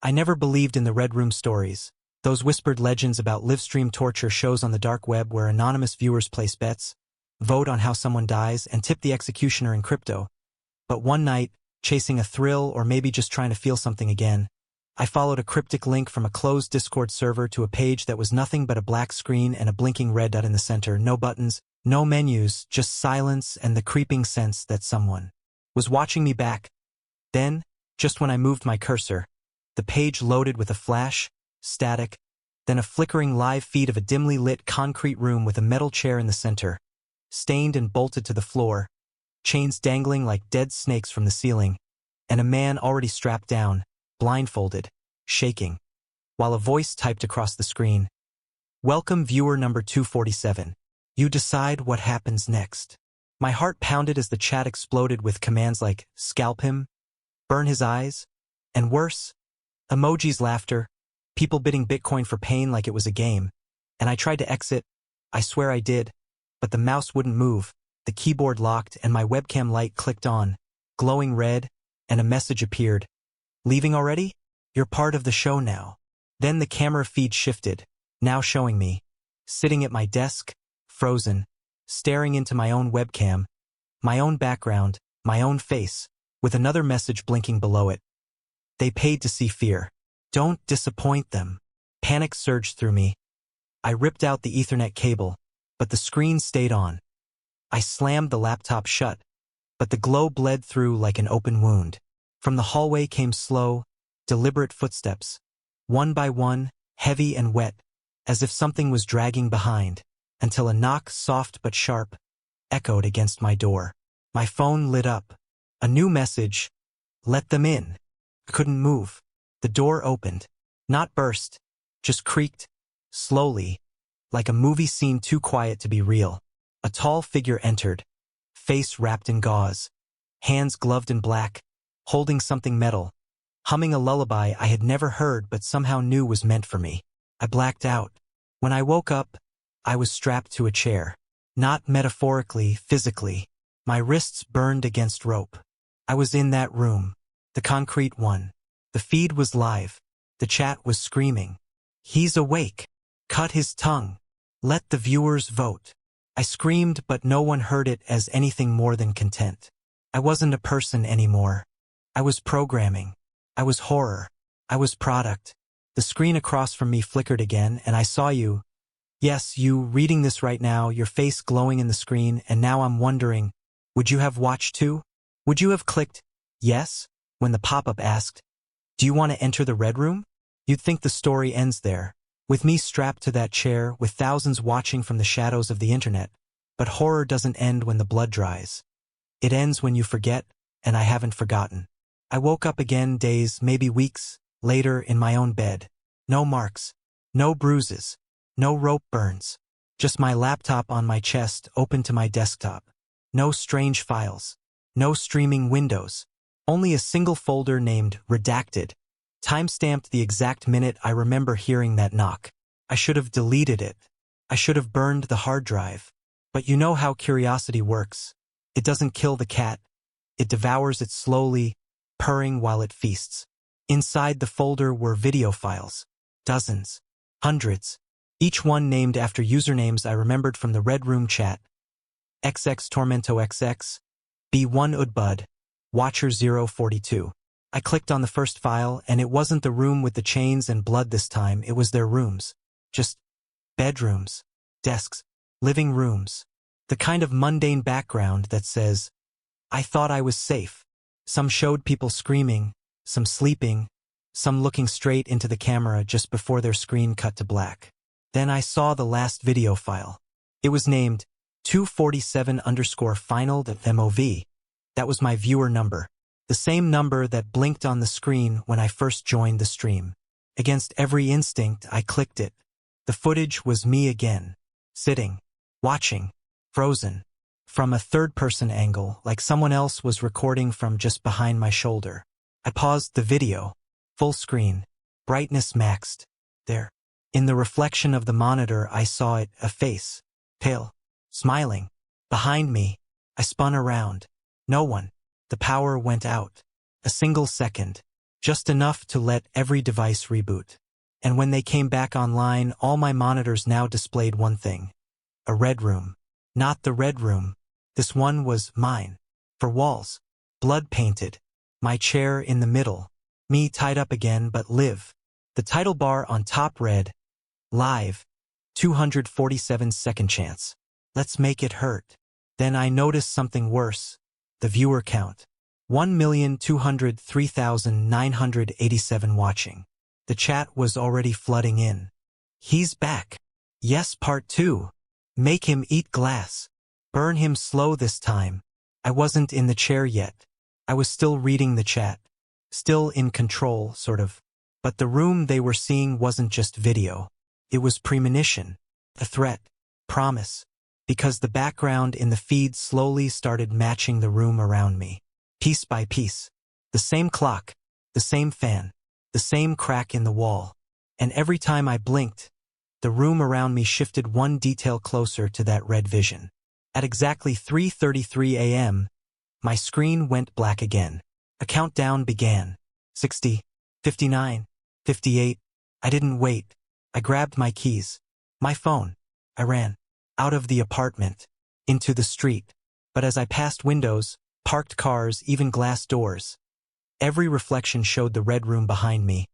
I never believed in the Red Room stories, those whispered legends about live-stream torture shows on the dark web where anonymous viewers place bets, vote on how someone dies, and tip the executioner in crypto. But one night, chasing a thrill or maybe just trying to feel something again, I followed a cryptic link from a closed Discord server to a page that was nothing but a black screen and a blinking red dot in the center, no buttons, no menus, just silence and the creeping sense that someone was watching me back. Then, just when I moved my cursor, the page loaded with a flash, static, then a flickering live feed of a dimly lit concrete room with a metal chair in the center, stained and bolted to the floor, chains dangling like dead snakes from the ceiling, and a man already strapped down, blindfolded, shaking, while a voice typed across the screen. "Welcome viewer number 247. You decide what happens next." My heart pounded as the chat exploded with commands like, "Scalp him," "Burn his eyes," and worse, emojis, laughter, people bidding Bitcoin for pain like it was a game. And I tried to exit, I swear I did, but the mouse wouldn't move, the keyboard locked, and my webcam light clicked on, glowing red, and a message appeared. "Leaving already? You're part of the show now." Then the camera feed shifted, now showing me, sitting at my desk, frozen, staring into my own webcam, my own background, my own face, with another message blinking below it. "They paid to see fear. Don't disappoint them." Panic surged through me. I ripped out the Ethernet cable, but the screen stayed on. I slammed the laptop shut, but the glow bled through like an open wound. From the hallway came slow, deliberate footsteps, one by one, heavy and wet, as if something was dragging behind, until a knock, soft but sharp, echoed against my door. My phone lit up. A new message. "Let them in." I couldn't move. The door opened. Not burst, just creaked, slowly, like a movie scene too quiet to be real. A tall figure entered, face wrapped in gauze, hands gloved in black, holding something metal, humming a lullaby I had never heard but somehow knew was meant for me. I blacked out. When I woke up, I was strapped to a chair. Not metaphorically, physically. My wrists burned against rope. I was in that room, the concrete one. The feed was live. The chat was screaming. "He's awake. Cut his tongue. Let the viewers vote." I screamed, but no one heard it as anything more than content. I wasn't a person anymore. I was programming. I was horror. I was product. The screen across from me flickered again, and I saw you. Yes, you, reading this right now, your face glowing in the screen, and now I'm wondering, would you have watched too? Would you have clicked yes when the pop-up asked, "Do you want to enter the Red Room?" You'd think the story ends there, with me strapped to that chair, with thousands watching from the shadows of the internet. But horror doesn't end when the blood dries. It ends when you forget, and I haven't forgotten. I woke up again days, maybe weeks, later in my own bed. No marks, no bruises, no rope burns. Just my laptop on my chest open to my desktop. No strange files, no streaming windows. Only a single folder named Redacted, time-stamped the exact minute I remember hearing that knock. I should have deleted it. I should have burned the hard drive. But you know how curiosity works. It doesn't kill the cat. It devours it slowly, purring while it feasts. Inside the folder were video files. Dozens. Hundreds. Each one named after usernames I remembered from the Red Room chat. XX Tormento XX, B1 Udbud, Watcher 042. I clicked on the first file, and it wasn't the room with the chains and blood this time, it was their rooms. Just bedrooms, desks, living rooms. The kind of mundane background that says, "I thought I was safe." Some showed people screaming, some sleeping, some looking straight into the camera just before their screen cut to black. Then I saw the last video file. It was named 247_final.mov. That was my viewer number. The same number that blinked on the screen when I first joined the stream. Against every instinct, I clicked it. The footage was me again. Sitting. Watching. Frozen. From a third-person angle, like someone else was recording from just behind my shoulder. I paused the video. Full screen. Brightness maxed. There. In the reflection of the monitor, I saw it, a face. Pale. Smiling. Behind me. I spun around. No one. The power went out. A single second. just enough to let every device reboot. And when they came back online, all my monitors now displayed one thing: a red room. Not the red room. This one was mine. For walls, blood painted. My chair in the middle. Me tied up again, but live. The title bar on top read, Live, 247 second chance. Let's make it hurt. Then I noticed something worse. The viewer count. 1,203,987 watching. The chat was already flooding in. He's back. Yes, part 2. Make him eat glass. Burn him slow this time. I wasn't in the chair yet. I was still reading the chat. Still in control, sort of. But the room they were seeing wasn't just video. It was premonition. A threat. Promise. Because the background in the feed slowly started matching the room around me. Piece by piece. The same clock. The same fan. The same crack in the wall. And every time I blinked, the room around me shifted one detail closer to that red vision. At exactly 3:33 a.m., my screen went black again. A countdown began. 60, 59, 58. I didn't wait. I grabbed my keys. My phone. I ran. Out of the apartment. Into the street. But as I passed windows, parked cars, even glass doors, every reflection showed the red room behind me.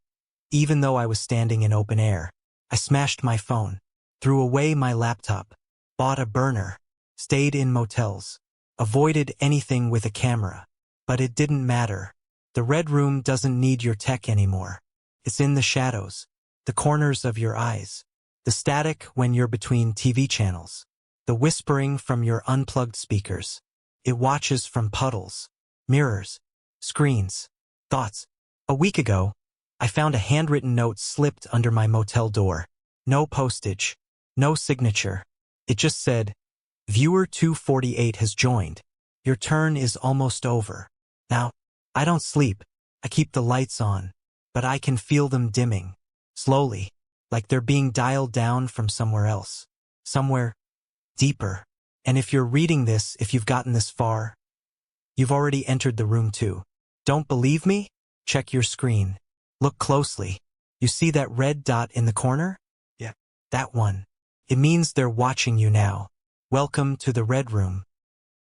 Even though I was standing in open air, I smashed my phone, threw away my laptop, bought a burner, stayed in motels, avoided anything with a camera. But it didn't matter. The red room doesn't need your tech anymore. It's in the shadows, the corners of your eyes, the static when you're between TV channels, the whispering from your unplugged speakers. It watches from puddles, mirrors, screens, thoughts. A week ago, I found a handwritten note slipped under my motel door. No postage, no signature. It just said, Viewer 248 has joined. Your turn is almost over. Now, I don't sleep. I keep the lights on, but I can feel them dimming, slowly, like they're being dialed down from somewhere else, somewhere deeper. And if you're reading this, if you've gotten this far, you've already entered the room too. Don't believe me? Check your screen. Look closely. You see that red dot in the corner? Yeah, that one. It means they're watching you now. Welcome to the red room.